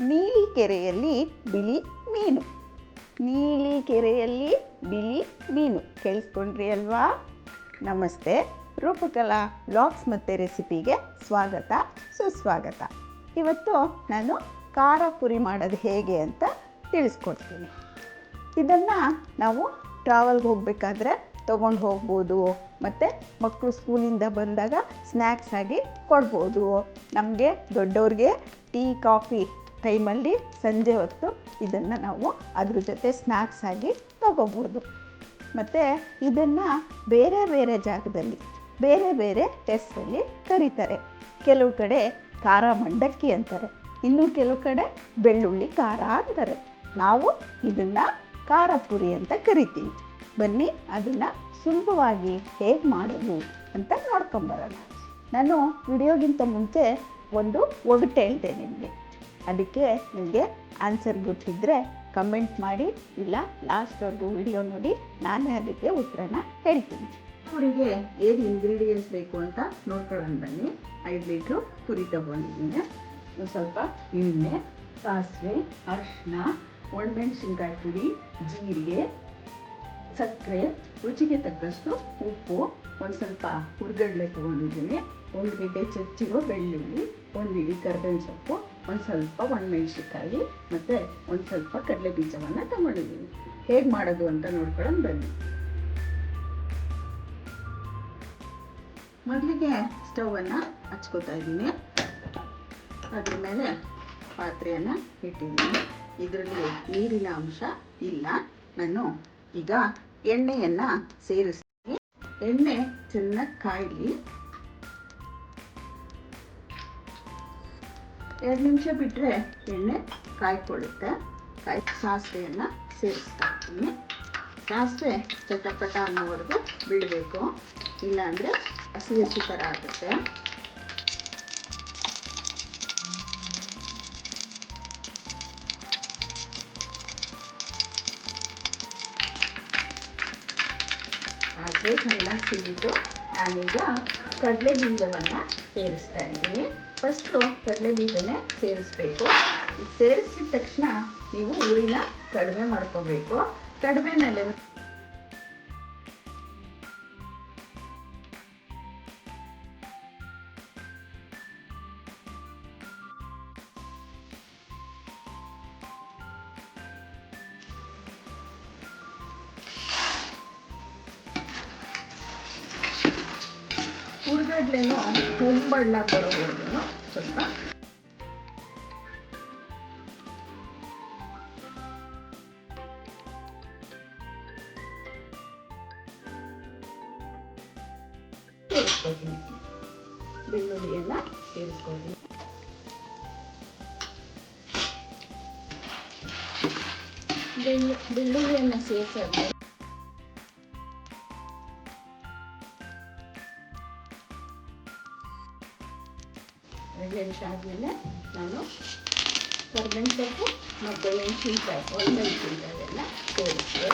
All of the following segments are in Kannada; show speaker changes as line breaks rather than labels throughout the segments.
ನೀಲಿ ಕೆರೆಯಲ್ಲಿ ಬಿಳಿ ಮೀನು. ನೀಲಿ ಕೆರೆಯಲ್ಲಿ ಬಿಳಿ ಮೀನು ಕೇಳಿಸ್ಕೊಂಡ್ರಿ ಅಲ್ವಾ? ನಮಸ್ತೆ. ರೂಪಕಲಾ ವ್ಲಾಗ್ಸ್ ಮತ್ತು ರೆಸಿಪಿಗೆ ಸ್ವಾಗತ, ಸುಸ್ವಾಗತ. ಇವತ್ತು ನಾನು ಖಾರ ಪುರಿ ಮಾಡೋದು ಹೇಗೆ ಅಂತ ತಿಳಿಸ್ಕೊಡ್ತೀನಿ. ಇದನ್ನು ನಾವು ಟ್ರಾವೆಲ್ಗೆ ಹೋಗಬೇಕಾದ್ರೆ ತೊಗೊಂಡು ಹೋಗ್ಬೋದು, ಮತ್ತು ಮಕ್ಕಳು ಸ್ಕೂಲಿಂದ ಬಂದಾಗ ಸ್ನ್ಯಾಕ್ಸ್ ಆಗಿ ಕೊಡ್ಬೋದು. ನಮಗೆ ದೊಡ್ಡವ್ರಿಗೆ ಟೀ ಕಾಫಿ ಟೈಮಲ್ಲಿ ಸಂಜೆ ಹೊತ್ತು ಇದನ್ನು ನಾವು ಅದ್ರ ಜೊತೆ ಸ್ನ್ಯಾಕ್ಸ್ ಆಗಿ ತೊಗೋಬೋದು. ಮತ್ತು ಇದನ್ನು ಬೇರೆ ಬೇರೆ ಜಾಗದಲ್ಲಿ ಬೇರೆ ಬೇರೆ ಹೆಸರಲ್ಲಿ ಕರೀತಾರೆ. ಕೆಲವು ಕಡೆ ಖಾರ ಮಂಡಕ್ಕಿ ಅಂತಾರೆ, ಇನ್ನು ಕೆಲವು ಕಡೆ ಬೆಳ್ಳುಳ್ಳಿ ಖಾರ ಅಂತಾರೆ. ನಾವು ಇದನ್ನು ಖಾರ ಪುರಿ ಅಂತ ಕರಿತೀವಿ. ಬನ್ನಿ ಅದನ್ನು ಸುಲಭವಾಗಿ ಹೇಗೆ ಮಾಡೋದು ಅಂತ ನೋಡ್ಕೊಂಬರೋಣ. ನಾನು ವಿಡಿಯೋಗಿಂತ ಮುಂಚೆ ಒಂದು ಒಗಟು ಹೇಳಿದೆ ನಿಮಗೆ. ಅದಕ್ಕೆ ನಿಮಗೆ ಆನ್ಸರ್ ಗೊತ್ತಿದ್ದರೆ ಕಮೆಂಟ್ ಮಾಡಿ, ಇಲ್ಲ ಲಾಸ್ಟ್ವರೆಗೂ ವಿಡಿಯೋ ನೋಡಿ, ನಾನೇ ಅದಕ್ಕೆ ಉತ್ತರನ ಹೇಳ್ತೀನಿ. ಪುರಿಗೆ ಏನು ಇಂಗ್ರೀಡಿಯೆಂಟ್ಸ್ ಬೇಕು ಅಂತ ನೋಡ್ಕೊಳ್ಳೋಣ ಬನ್ನಿ. 5 ಲೀಟ್ರು ಪುರಿ ತೊಗೊಂಡಿದ್ದೀನಿ. ಒಂದು ಸ್ವಲ್ಪ ಎಣ್ಣೆ, ಸಾಸಿವೆ, ಅರಿಶಿನ, ಒಣಮೆಣಸಿನ್ಕಾಯಿ ಪುಡಿ, ಜೀರಿಗೆ, ಸಕ್ಕರೆ, ರುಚಿಗೆ ತಕ್ಕಷ್ಟು ಉಪ್ಪು, ಒಂದು ಸ್ವಲ್ಪ ಹುರ್ಗಡ್ಲೆ ತೊಗೊಂಡಿದ್ದೀನಿ, 1 ಗೆಡ್ಡೆ ಚಚ್ಚಿರೋ ಬೆಳ್ಳುಳ್ಳಿ, 1 ಇಡಿ ಕರ್ಬೇವಿನ ಸೊಪ್ಪು, ಒಂದು ಸ್ವಲ್ಪ ಒಣಮೆಣಸಿನ್ಕಾಯಿ ಮತ್ತು ಒಂದು ಸ್ವಲ್ಪ ಕಡಲೆ ಬೀಜವನ್ನು ತೊಗೊಂಡಿದ್ದೀನಿ. ಹೇಗೆ ಮಾಡೋದು ಅಂತ ನೋಡ್ಕೊಳ್ಳೋಣ ಬನ್ನಿ. ಮೊದಲಿಗೆ ಸ್ಟವನ್ನು ಹಚ್ಕೋತಾ ಇದ್ದೀನಿ. ಅದ್ರ ಮೇಲೆ ಪಾತ್ರೆಯನ್ನು ಇಟ್ಟಿದ್ದೀನಿ. ಇದರಲ್ಲಿ ನೀರಿನ ಅಂಶ ಇಲ್ಲ. ನಾನು ಈಗ ಎಣ್ಣೆಯನ್ನು ಸೇರಿಸ್ತೀನಿ. ಎಣ್ಣೆ ಚೆನ್ನಾಗಿ ಕಾಯಲಿ. 2 ನಿಮಿಷ ಬಿಟ್ಟರೆ ಎಣ್ಣೆ ಕಾಯ್ಕೊಳ್ಳುತ್ತೆ. ಸಾಸಿವೆಯನ್ನು ಸೇರಿಸ್ತಾ ಇದ್ದೀನಿ. ಸಾಸಿವೆ ಚಟಪಟ ಅನ್ನೋವರೆಗೂ ಬಿಡಬೇಕು, ಇಲ್ಲಾಂದರೆ ಹಸಿ ಹಸಿ ಥರ ಆಗುತ್ತೆ. ಸಾಸಿವೆ ಚೆನ್ನಾಗಿ ಸಿಗಿತು. ನಾನೀಗ ಕಡಲೆ ಬೀಜವನ್ನು ಸೇರಿಸ್ತಾ ಇದ್ದೀನಿ. ಫಸ್ಟು ಕಡಲೆ ಬೀಜನೇ ಸೇರಿಸ್ಬೇಕು. ಸೇರಿಸಿದ ತಕ್ಷಣ ನೀವು ಉರಿನ ಕಡಿಮೆ ಮಾಡ್ಕೋಬೇಕು. ಕಡಿಮೆನಲ್ಲೇ ಹುರ್ಗಡ್ಲೆನೂ ತುಂಬಣ್ಣ ಬರೋವರೆಗೂ ಸ್ವಲ್ಪ ಸೇರಿಸ್ಕೊತೀನಿ. ಬೆಳ್ಳುಳ್ಳಿಯನ್ನು ಸೇರಿಸ್ಕೊತೀನಿ. ಬೆಳ್ಳುಳ್ಳಿಯನ್ನು ಸೇರಿಸಿದ್ರೆ 2 ನಿಮಿಷ ಆದಮೇಲೆ ನಾನು ಕರ್ಬೇವಿನ ಸೊಪ್ಪು ಮತ್ತು ಮೆಣಸಿನ್ಕಾಯಿ, ಒಣಮೆಣಸಿನ್ಕಾಯೆಲ್ಲ ಸೇರಿಸಿದೆ.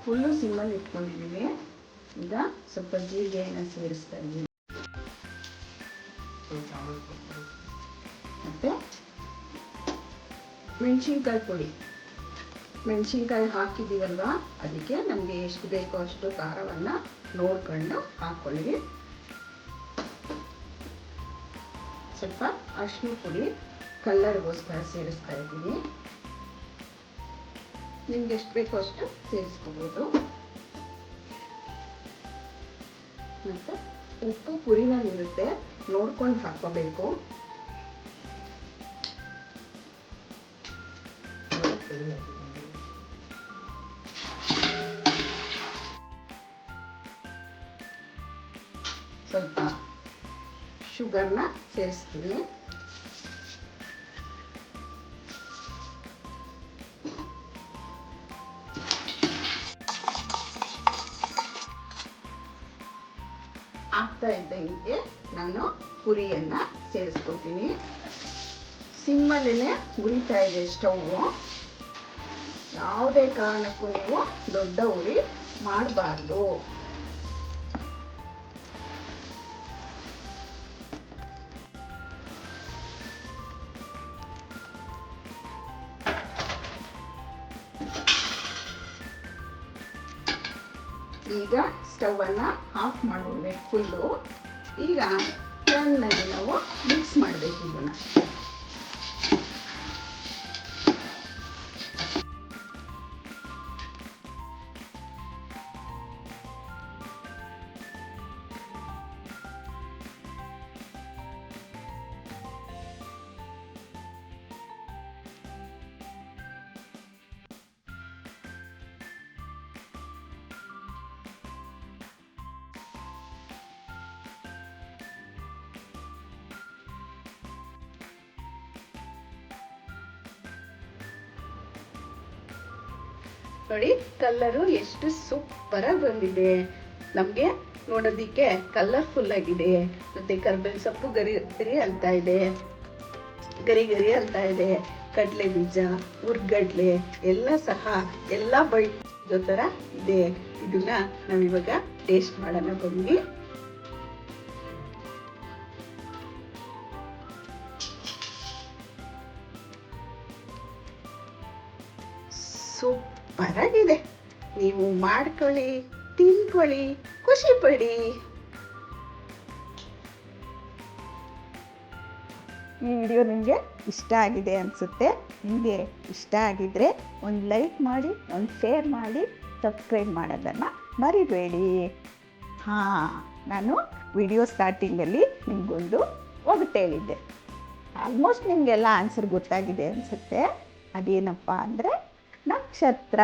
ಫುಲ್ಲು ಸಿಮ್ಮಲ್ಲಿ ಇಟ್ಕೊಂಡಿದ್ದೀನಿ. ಈಗ ಸ್ವಲ್ಪ ಜೀರಿಗೆಯನ್ನು ಸೇರಿಸ್ತಾ ಇದ್ದೀನಿ. ಮತ್ತು ಮೆಣಸಿನ್ಕಾಯಿ ಪುಡಿ, ಮೆಣಸಿನ್ಕಾಯಿ ಹಾಕಿದ್ದೀವಲ್ವ, ಅದಕ್ಕೆ ನಮಗೆ ಎಷ್ಟು ಬೇಕೋ ಅಷ್ಟು ಖಾರವನ್ನು ನೋಡ್ಕೊಂಡು ಹಾಕ್ಕೊಳ್ಳಿ. ಸ್ವಲ್ಪ ಅರಿಶಿನ ಪುಡಿ ಕಲ್ಲರ್ಗೋಸ್ಕರ ಸೇರಿಸ್ತಾ ಇದ್ದೀನಿ. ನಿಮ್ಗೆ ಎಷ್ಟು ಬೇಕೋ ಅಷ್ಟು ಸೇರಿಸ್ಕೋಬೋದು. ಮತ್ತು ಉಪ್ಪು ಪುರಿನಲ್ಲಿರುತ್ತೆ, ನೋಡ್ಕೊಂಡು ಹಾಕ್ಕೋಬೇಕು. ಸ್ವಲ್ಪ ಶುಗರ್ನ ಸೇರಿಸ್ತೀನಿ. ಆಗ್ತಾ ಇದ್ದಂಗೆ ನಾನು ಪುರಿಯನ್ನು ಸೇರಿಸ್ಕೊತೀನಿ. ಸಿಮ್ಮಲ್ಲೇ ಉರಿತಾ ಇದೆ ಸ್ಟವ್ವು. ಯಾವುದೇ ಕಾರಣಕ್ಕೂ ನೀವು ದೊಡ್ಡ ಉರಿ ಮಾಡಬಾರ್ದು. ಈಗ ಸ್ಟವನ್ನು ಆಫ್ ಮಾಡ್ಬಿಡ್ಬೇಕು ಫುಲ್ಲು. ಈಗ ಚೆನ್ನಾಗಿ ನಾವು ಮಿಕ್ಸ್ ಮಾಡಬೇಕು ಇದನ್ನು. ನೋಡಿ ಕಲರು ಎಷ್ಟು ಸೂಪರಾಗಿ ಬಂದಿದೆ. ನಮಗೆ ನೋಡೋದಿಕ್ಕೆ ಕಲರ್ಫುಲ್ ಆಗಿದೆ. ಮತ್ತು ಕರ್ಬೇವಿನ ಸೊಪ್ಪು ಗರಿ ಗರಿ ಅಂತ ಇದೆ, ಗರಿ ಗರಿ ಅಂತ ಇದೆ. ಕಡಲೆ ಬೀಜ, ಹುರ್ಗಡ್ಲೆ ಎಲ್ಲ ಸಹ ಎಲ್ಲ ಬಳ್ಸೋ ಥರ ಇದೆ. ಇದನ್ನ ನಾವಿವಾಗ ಟೇಸ್ಟ್ ಮಾಡೋಣ ಬನ್ನಿ. ಸೂಪರಾಗಿದೆ. ನೀವು ಮಾಡ್ಕೊಳ್ಳಿ, ತಿನ್ಕೊಳ್ಳಿ, ಖುಷಿ ಪಡಿ. ಈ ವಿಡಿಯೋ ನಿಮಗೆ ಇಷ್ಟ ಆಗಿದೆ ಅನಿಸುತ್ತೆ. ನಿಮಗೆ ಇಷ್ಟ ಆಗಿದ್ದರೆ ಒಂದು ಲೈಕ್ ಮಾಡಿ, ಒಂದು ಶೇರ್ ಮಾಡಿ, ಸಬ್ಸ್ಕ್ರೈಬ್ ಮಾಡೋದನ್ನು ಮರಿಬೇಡಿ. ನಾನು ವಿಡಿಯೋ ಸ್ಟಾರ್ಟಿಂಗಲ್ಲಿ ನಿಮಗೊಂದು ಒಗಟು ಹೇಳಿದ್ದೆ. ಆಲ್ಮೋಸ್ಟ್ ನಿಮಗೆಲ್ಲ ಆನ್ಸರ್ ಗೊತ್ತಾಗಿದೆ ಅನಿಸುತ್ತೆ. ಅದೇನಪ್ಪ ಅಂದರೆ ನಕ್ಷತ್ರ.